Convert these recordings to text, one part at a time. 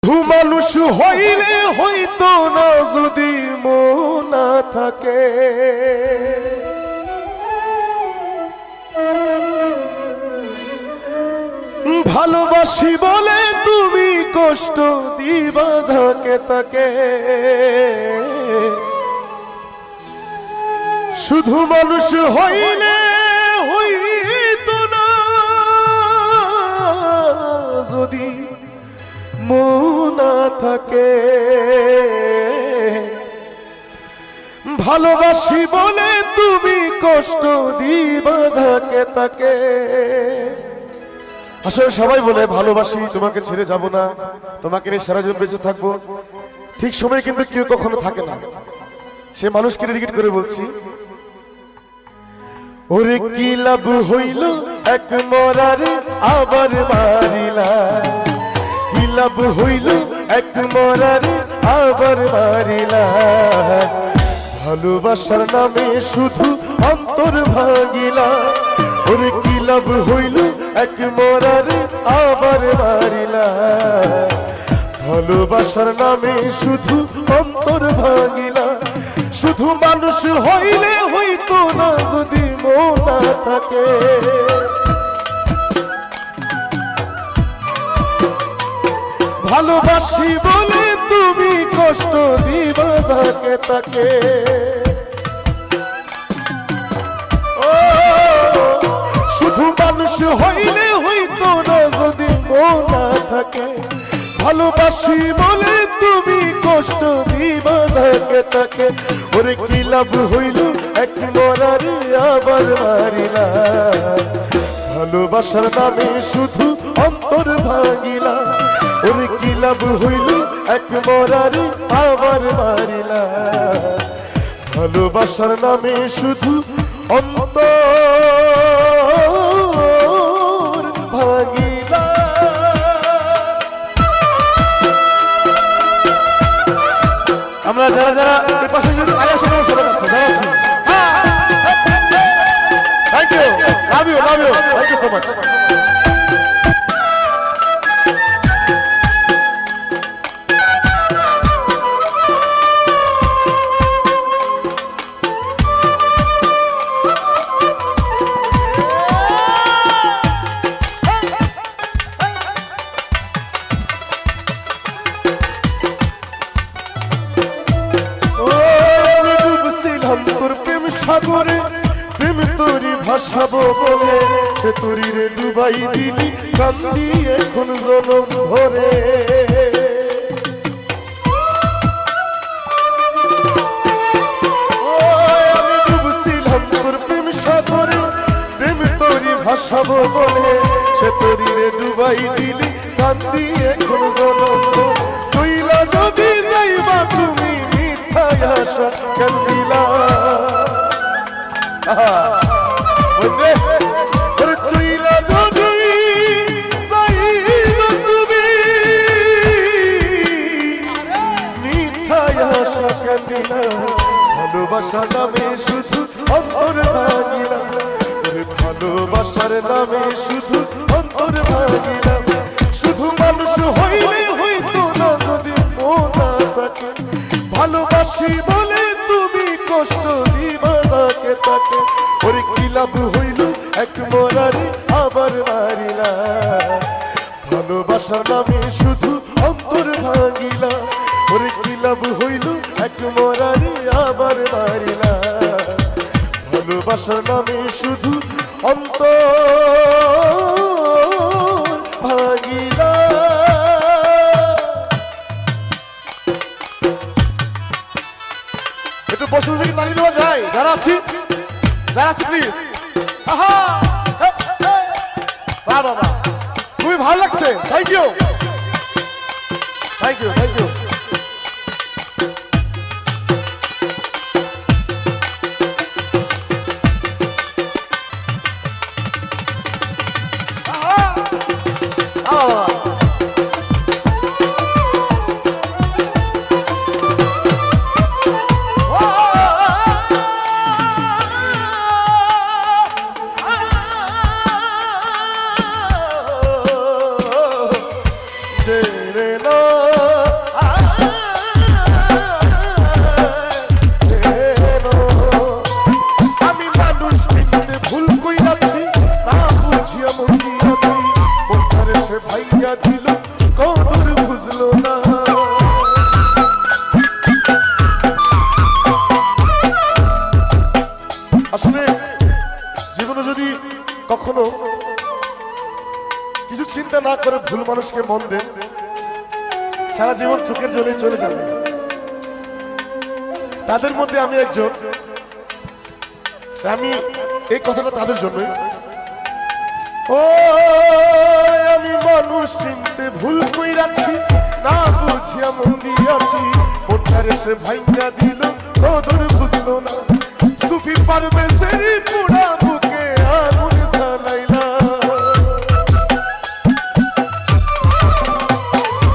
মানুষ হইলে হইতো না যদি মন না থাকে, ভালোবাসি বলে তুমি কষ্ট দিবা যাকে তাকে। শুধু মানুষ হইলে হইতো না যদি মন না থাকে, ভালোবাসি বলে তুমি কষ্ট দিবা যাকে তাকে। আসলে সবাই বলে ভালোবাসি, তোমাকে ছেড়ে যাব না, তোমাকে নিয়ে সারা জীবন বেঁচে থাকবো। ঠিক সময় কিন্তু কেউ কখনো থাকে না। সে মানুষকে ডেডিকেট করে বলছি, ওরে কি লাভ হইল এক মরারে আবার মারিলা, কি লাভ হইল এক মরারে আবার মারিলা। ভালোবাসার নামে শুধু অন্তর ভাঙিলা, ওরে কি লাভ হইল এক মরারে আবার মারিলা। ভালোবাসার নামে শুধু অন্তর ভাঙিলা। শুধু মানুষ হইলে হইতো না যদি মন না থাকে, ভালোবাসি বলে তুমি কষ্ট দিবা যাকে তাকে। শুধু মানুষ হইলে হইতো না যদি মন না থাকে, ভালোবাসি বলে তুমি কষ্ট দিবা যাকে তাকে। ওরে কি লাভ হইল এক মরারে আবার মারিলা। ভালোবাসার নামে শুধু অন্তর ভাঙিলা, ওরে কি লাভ হইল এক মরারে আবার মারিলা। ভালোবাসার নামে শুধু অন্তর ভাঙিলা। আমরা যারা যারা এই পাশে সবার কাছে জানাচ্ছি, thank you, love you, love you, thank you so much. সাগরে প্রেম তোরি ভাসাবো বলে সে তোরি রে ডুবাই দিলি, কান্দি এখন জনম ভরে। আমি ডুবছিলাম তোর প্রেম সাগরে, প্রেম তোরি ভাসাবো বলে সে তোরি রে ডুবাই দিলি, কান্দি এখন জনম। চইলা যদি যাইবা তুমি মিথ্যায় আশা কেন দিলা, চইলা যদি যাইবা তুমি মিথ্যায় আশা কেন দিলা। ভালোবাসার নামে শুধু অন্তর ভাঙিলা, ভালোবাসার নামে শুধু অন্তর ভাঙিলা। শুধু মানুষ হইলে হইতো না যদি মন না থাকে, ভালোবাসি বলে তুমি কষ্ট দিবা যাকে তাকে। ওরে কি লাভ হইল এক মরারে আবার মারিলা। ভালোবাসার নামে শুধু অন্তর ভাঙিলা, ওরে কি লাভ হইল এক মরারে আবার মারিলা। ভালোবাসার নামে শুধু অন্তর ভাঙিলা। একটু বসে থেকে তালি দেওয়া যায় যারা আছি, যারা আছি প্লিজ। বাবা খুবই ভালো লাগছে, thank you, thank you, thank you. রে না মানুষকে মন দেন, সারা জীবন চোখের জলে চলে যাবে। তাদের মধ্যে আমি একজন। আমি এই কথাটা তাদের জন্যই। ও আমি মানুষ চিনতে ভুল কইরাছি, না বুঝিয়া মন দিয়াছি, ওঠারে সে ভাইঙ্গা দিল, কদর বুঝলো না। সুফি পারবে সেরি পুরা বুকে আগুন জ্বালাইলা,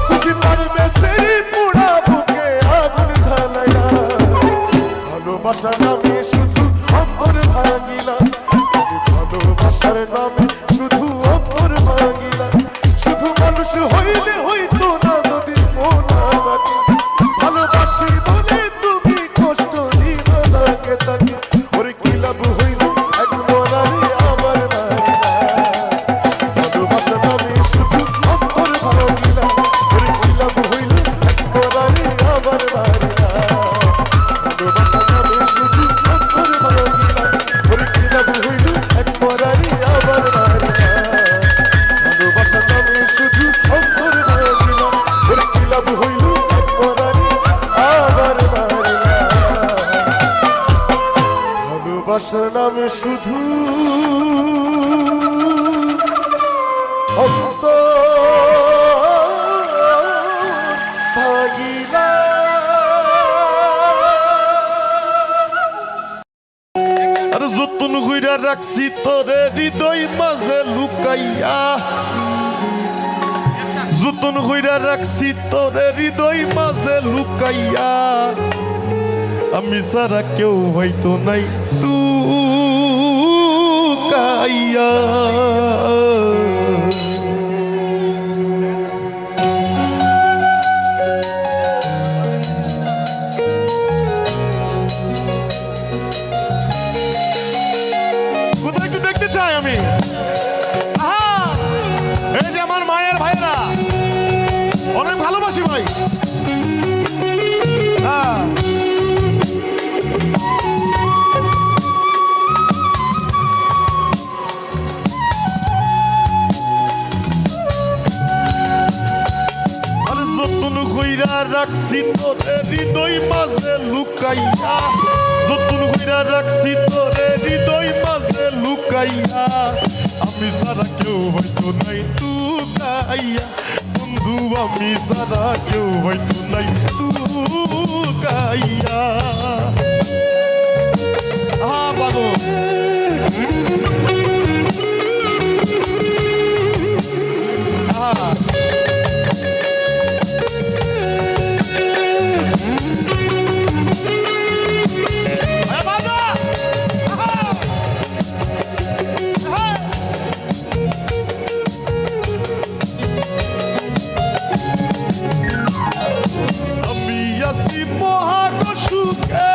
সুফি পারবে সেরি পুরা বুকে আগুন জ্বালাইলা। ভালোবাসার নামে শুধু অন্তর ভাঙিলা, ভালোবাসার নামে শুধু অন্তর ভাঙিলা। শুধু মানুষ হইলে হইতো না যদি মন না থাকে, ভালোবাসি বলে তুমি কষ্ট দিবা তাকে তাকে। ওরে কি লাভ হইল এক মনারে আমার নারীরা, ভালোবাসার নামে শুধু অন্তর ভাঙিলা। ওরে কি লাভ হইল এক মনারে আমার নারীরা, ভালোবাসার নামে শুধু অন্তর ভাঙিলা। ওরে কি লাভ হইল এক মনারে আমার নারীরা, ভালোবাসার নামে শুধু অন্তর ভাঙিলা। ওরে কি লাভ হইল এক মনারে আমার নারীরা, ভালোবাসার নামে শুধু অন্তর ভাঙিলা। আর যতন কইরা রাখছি তোরে হৃদয় মাঝে লুকাইয়া, যতন কইরা রাখছি তোরে হৃদয় মাঝে লুকাইয়া, আমি সারা কেউ হয়তো নাই তুকাইয়া। কোথায় একটু দেখতে চাই আমি। আহা, এই যে আমার মায়ের ভাইরা, অনেক ভালোবাসি ভাই। হ্যাঁ, আরে যতন কইরা রাখছি তোরে হৃদয় মাঝে লুকাইয়া, যতন কইরা রাখছি তোরে হৃদয় মাঝে লুকাইয়া, আমি সারা কেউ হয়তো নাই তুকাইয়া। বন্ধু আমি সারা কেউ হয়তো নাই তুকাইয়া। আহা বাবু, আহা মহাকসুকে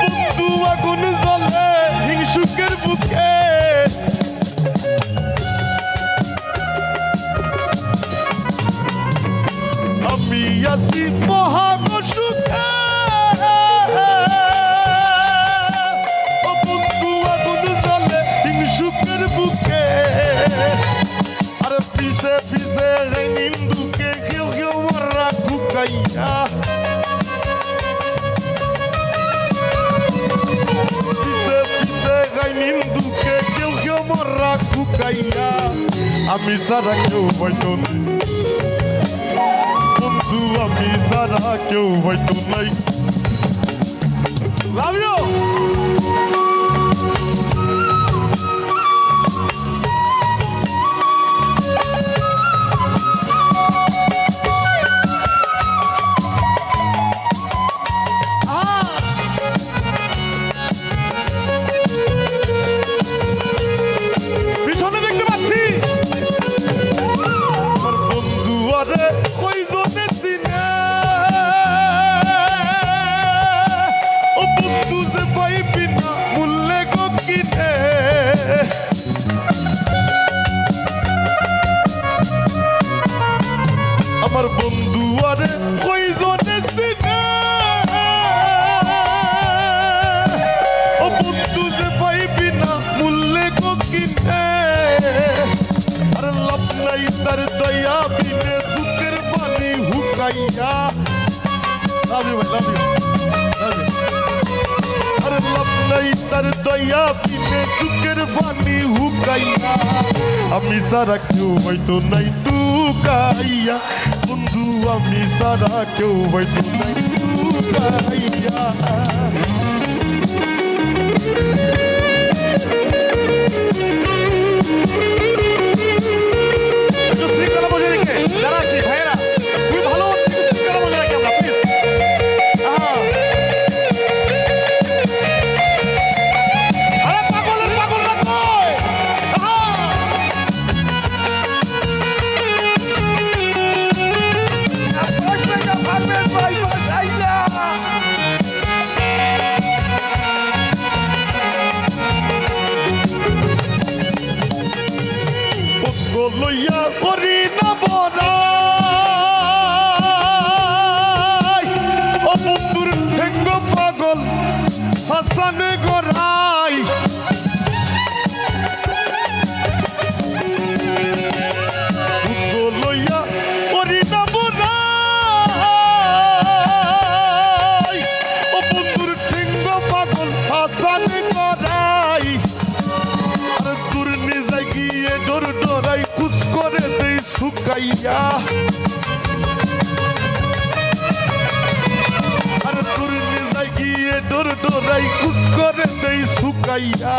বন্ধু আগুন জ্বলে হিংসুকের বুকে, আমি আছি মহাকসুকে বন্ধু আগুন জ্বলে হিংসুকের বুকে। আর পিছে পিছে নিন্দুকে কেউ কেউ মারা কুকাইয়া, পিছে পিছে নিন্দুকে কেউ কেউ মারা কুকাইয়া, আমি সারা কেউ হয়তো নাই বন্ধু, আমি সারা কেউ হয়তো নাই। Love you. পিছনে দেখতে পাচ্ছি আমার বন্ধু, আরে কইজনে চিনে ও বন্ধু যে পাইবি না তার দয়া বিনে সুখের পানি হুকাইয়া লাভ ইউ ভাই লাভ ইউ আরে লাভ নাই তার দয়া বিনে সুখের পানি হুকাইয়া আমি সারা কেউ হয়তো নাই টুকাইয়া বন্ধু আমি সারা কেউ হয়তো নাই টুকাইয়া শৃঙ্খলা বজায় রেখে যারা আছি ভাইয়েরা খুবই ভালো শৃঙ্খলা বজায় রাখি আমরা প্লিজ আরে পাগলের পাগল না কই লইয়া করি না বড়াই ও বন্ধুর ঠেঙ্গ পাগল হাসান গড়াই লইয়া করি না বড়াই ও বন্ধুর ঠেঙ্গ পাগল হাসান গড়াই আর দূর নিজে গিয়ে ডর ডরাই কুস করে দেই শুকাইয়া আর দূর নিজে গিয়ে ডর ডরাই কুস করে দেই শুকাইয়া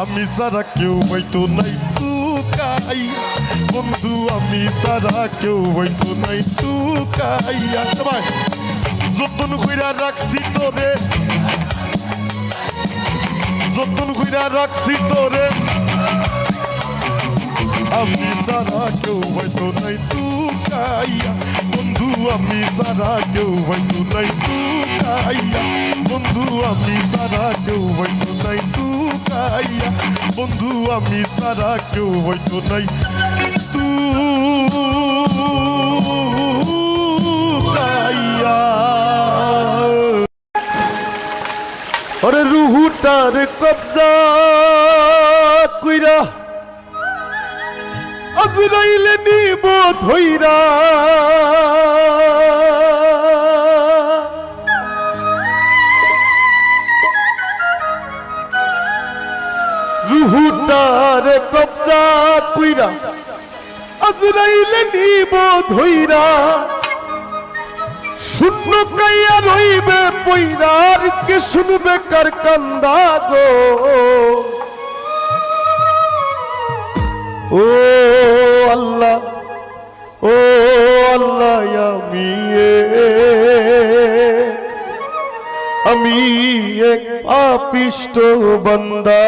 আমি সারা কেউ হয়তো নাই টুকাইয়া বন্ধু আমি সারা কেউ হয়তো নাই টুকাইয়া সবাই যতন কইরা রাখছি তোরে যতন কইরা রাখছি তোরে আমি সারা কেউ হয়তো নাই টুকাইয়া বন্ধু আমি সারা কেউ হয়তো নাই টুকাইয়া বন্ধু আমি সারা কেউ হয়তো নাই টুকাইয়া বন্ধু আমি সারা কেউ হয়তো নাই টুকাইয়া আরে রুহুটার কবজা কইরা আজরাইলে নিব ধইরা রুহুটার কবজা কইরা আজরাইলে নিব ধইরা শূন্য কাইয়া রইবে পইরার কে শুনবে কার কান্দা গো ও আল্লাহ ও আল্লাহ আমি এক পাপিষ্ট বান্দা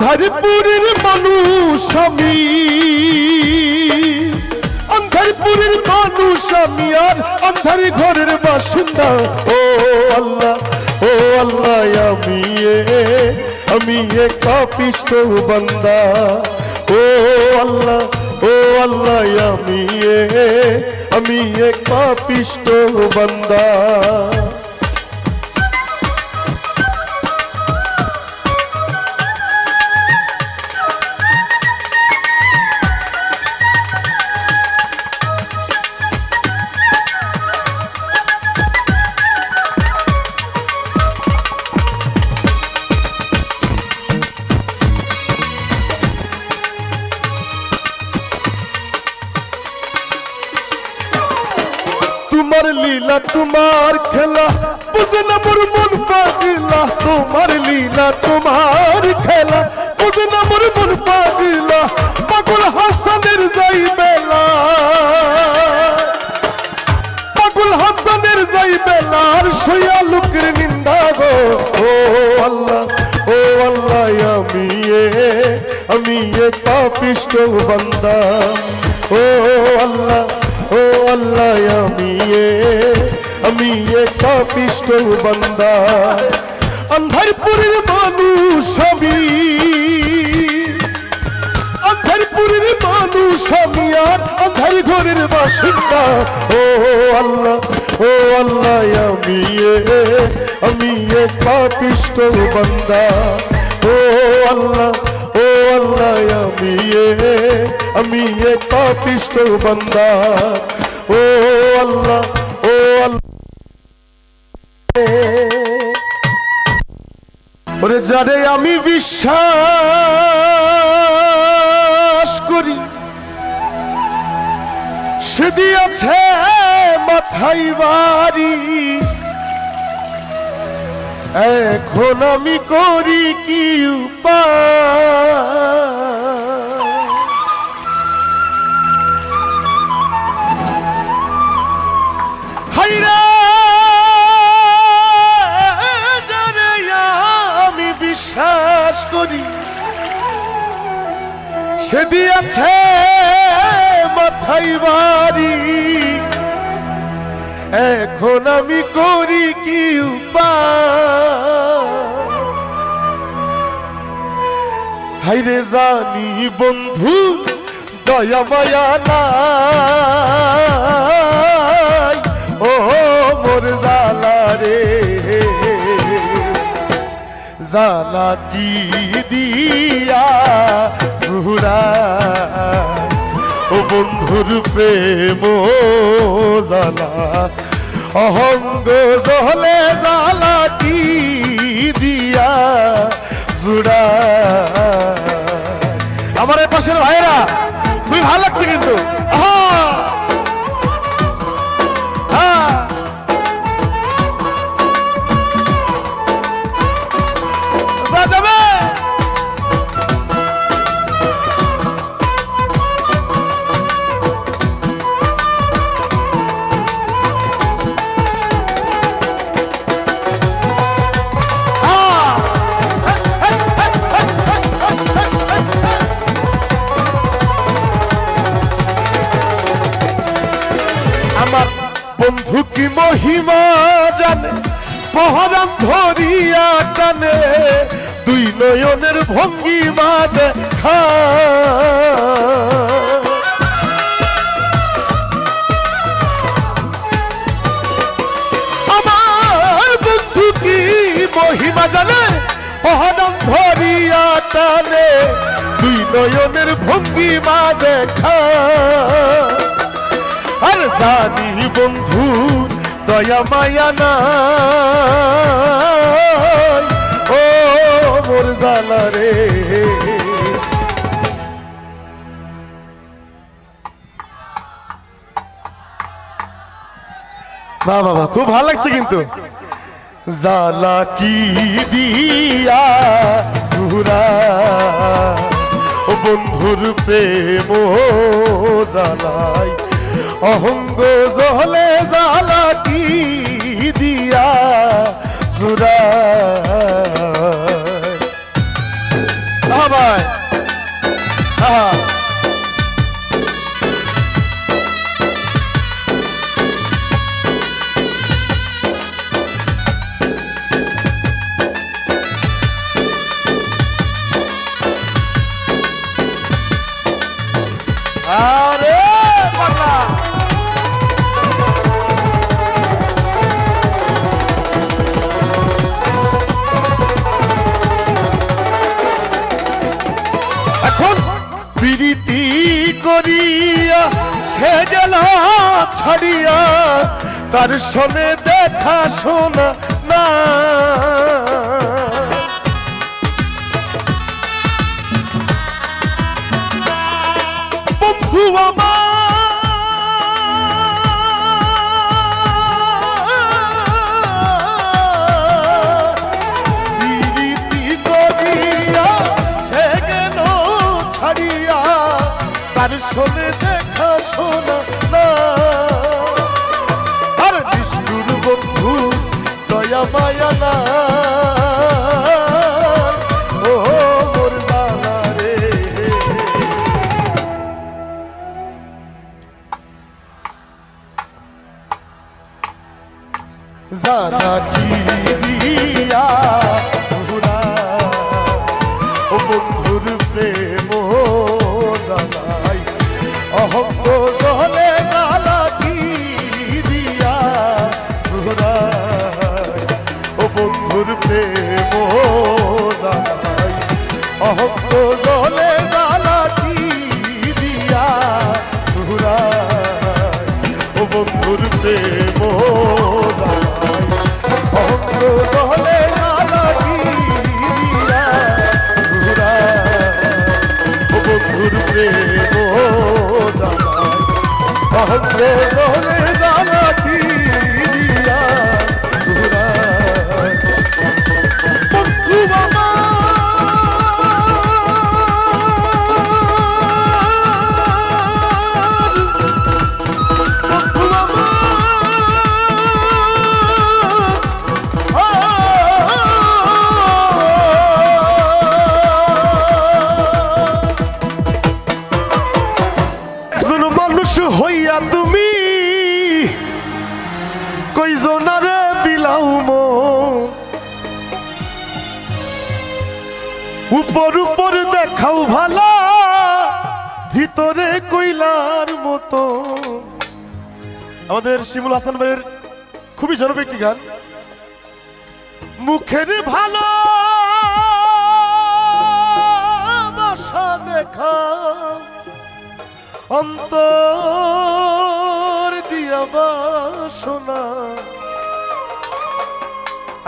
আন্ধারপুরের মানুষ আমি আন্ধারপুরের মানুষ আমি আর আন্ধার ঘরের বাসিন্দা ও আল্লাহ আমি এক পাপিষ্ট বান্দা ও আল্লাহ আমি এক পাপিষ্ট বান্দা তোমার লীলা তোমার খেলা বুঝে না মোর মন পাগলা তোমার লীলা তোমার খেলা বুঝে না মোর মন পাগলা পাগল হাসানের যাই বেলা পাগল হাসানের যাই বেলার সইয়া লোকের নিন্দা গো ও আল্লাহ বান্দা। ও আল্লাহ ও আল্লাহ আমি পাপিষ্ঠ বান্দা। আন্ধারপুরের মানুষ আমি, আন্ধারপুরের মানুষ আমি আর আন্ধার ঘরের বাসিন্দা। ও আল্লাহ ও আল্লাহ আমি পাপিষ্ঠ বান্দা। ও আল্লাহ ও আল্লাহ আমি পাপিষ্ঠ বান্দা। ও আল্লাহ ও আল্লাহ ওরে যারে আমি বিশ্বাস করি সে দিয়েছে মাথায় বাড়ি। এখন আমি করি কি উপায়? হায়রে যারে আমি বিশ্বাস করি সে দিয়েছে মাথায় বাড়ি। এখন আমি করি কি উপায়? হায়রে জানি বন্ধু দয়া মায়া নাই। ও মোর জালা রে জালা কি দিয়া জুরা। ও বন্ধুর প্রেম জালা অহঙ্গ জলে জালা কি দিয়া জুড়া। আমার এই পাশের ভাইরা খুবই ভালো লাগছে কিন্তু যাবে বন্ধু কি মহিমা জানে পহরান ধরিয়া টানে দুই নয়নের ভঙ্গিমা দেখা। আমার বন্ধু কি মহিমা জানে পহরান ধরিয়া টানে দুই নয়নের ভঙ্গিমা দেখা। আর জানি বন্ধু দয়া মায়া নাই। ও মোর জালা রে বাহ বাবা খুব ভালো লাগছে কিন্তু। জালা কি দিয়া জুরা ও বন্ধুর প্রেম জালাই অহঙ্গ জলে জালা কি দিয়া জুরা। ভাই আরে বাবা এখন প্রীতি করিয়া সে গেল ছাড়িয়া তার সনে দেখা শোনা না। বন্ধু আমার প্রীতি করিয়া সে গেল ছাড়িয়া তার সনে দেখা শোনা না। আর নিষ্ঠুর বন্ধু দয়া মায়া না। ও মোর জালা রে কি দিয়া সুরা ও বন্ধুর প্রেম জানাই অহঙ্গ জলে জ্বালা কি দিয়া সুরা ও বন্ধুর প্রেম জানাই অহঙ্গ জলে জ্বালা কি দিয়া সুরা ও বন্ধুর প্রেম জানাই অহঙ্গ জলে জ্বালা কি দিয়া সুরা ও বন্ধুর প্রেম জানাই অহঙ্গ জলে জ্বালা কি দিয়া সুরা বন্ধু বাবা হইয়া তুমি কইজনারে বিলাও উপর উপর দেখাও ভালা ভিতরে কইলার মতো। আমাদের শিমুল হাসান ভাইয়ের খুবই জনপ্রিয় একটি গান। মুখের ভালো বাসা দেখা অন্তর দিয়া বাসনা।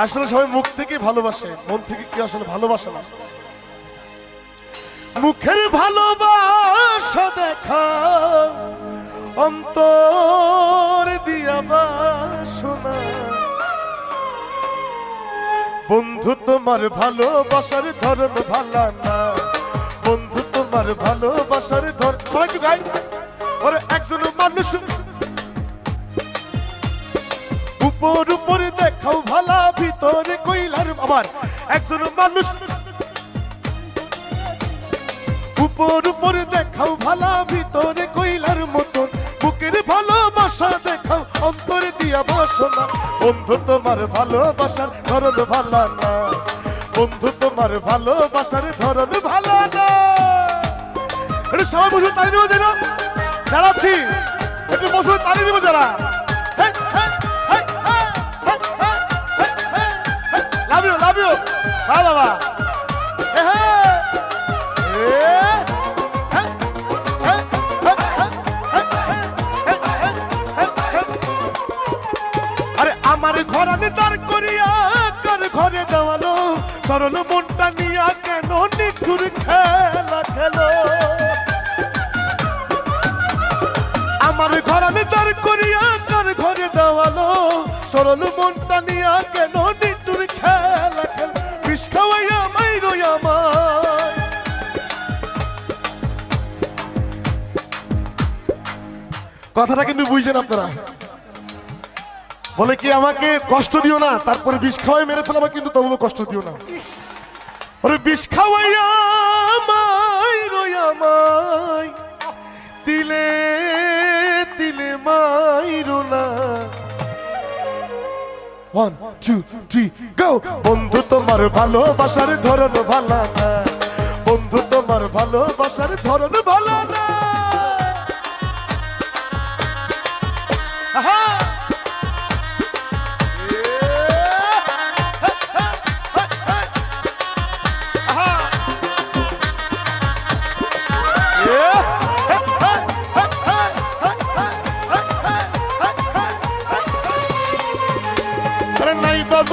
আসলে সবাই মুখ থেকে ভালোবাসে, মন থেকে কি আসলে ভালোবাসে না। মুখের ভালোবাসা দেখা অন্তর দিয়া বাসনা। বন্ধু তোমার ভালোবাসার ধরন ভালা না, বন্ধু তোমার ভালোবাসার ধর সবাই একটু গাই। ওরে একজন মানুষ উপর উপরে দেখাও ভালা ভিতরে কইলার। আবার একজন মানুষ উপর উপরে দেখাও ভালা ভিতরে কইলার মতন। বুকের ভালোবাসা দেখাও অন্তরে দিয়া বাসনা। বন্ধু তোমার ভালোবাসার ধরন ভালা না, বন্ধু তোমার ভালোবাসার ধরন ভালো না। একটু সবাই বসে তালি দিব যেন যারা আছি, একটু বসে তালি দিব যারা। Love you love you. হ্যাঁ বাবা আরে আমার ঘরানে দাঁড় করিয়া কার ঘরে দেওয়ালো সরল মনটা নিয়া কেন নিঠুর খেলা খেলো। আমার ঘরানে দাঁড় করিয়া কার ঘরে দেওয়ালো সরল মনটা নিয়া কেন নিঠুর খেলা খেলো। বিষ খাওয়াইয়া মাইরো আমায়, কথাটা কিন্তু বুঝছেন আপনারা। বলে কি আমাকে কষ্ট দিও না, তারপরে বিষ খাওয়াই মেরে ফেলাবা, কিন্তু তবুও কষ্ট দিও না। ওরে বিষ খাওয়াইয়া মাই তিলে তিলে মাইরো না। 1 2 3 গো। বন্ধু তোমার ভালোবাসার ধরন ভালো না, বন্ধু তোমার ভালোবাসার ধরন ভালো না।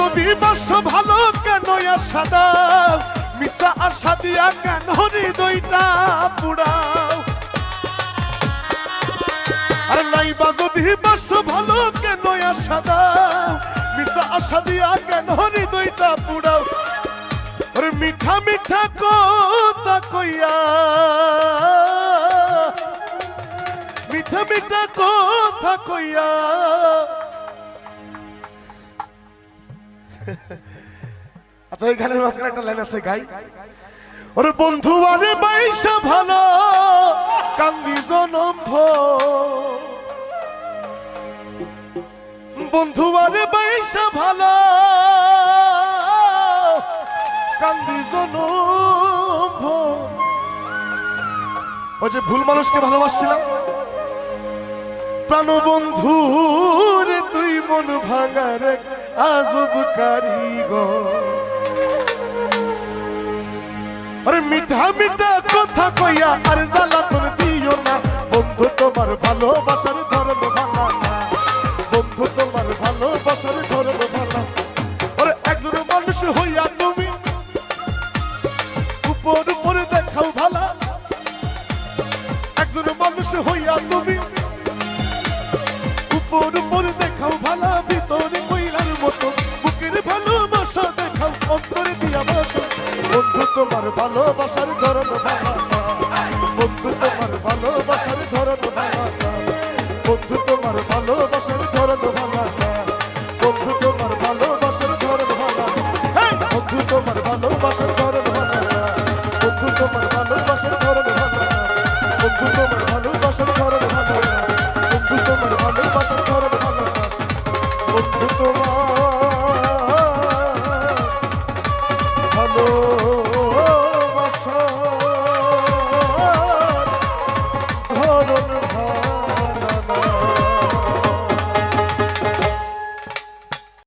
যদি বাস ভালো কেন আশা দাও, মিশা আশা দিয়া কেন হৃদয়টা পুড়াও। আরে নাই বা যদি বাস ভালো কেন আশা দাও, মিশা আশা দিয়া কেন হৃদয়টা পুড়াও। আরে মিঠা মিঠা কথা কইয়া, মিঠা মিঠা কথা কইয়া। আচ্ছা এই গানের মাঝখানে একটা লাইন আছে গাই। ওরে বন্ধু আরে বাইশা ভালো কান্দি জনম বন্ধু আরে বাইসা ভালো কান্দি জনম ওই যে ভুল মানুষকে ভালোবাসছিলাম প্রাণবন্ধু রে তুই মন ভাঙার এক আজব কারিগর আরে মিঠা মিঠা কথা কইয়া আর জ্বালাতন দিও না বন্ধু তোমার ভালোবাসার ধর্ম ভাঙা না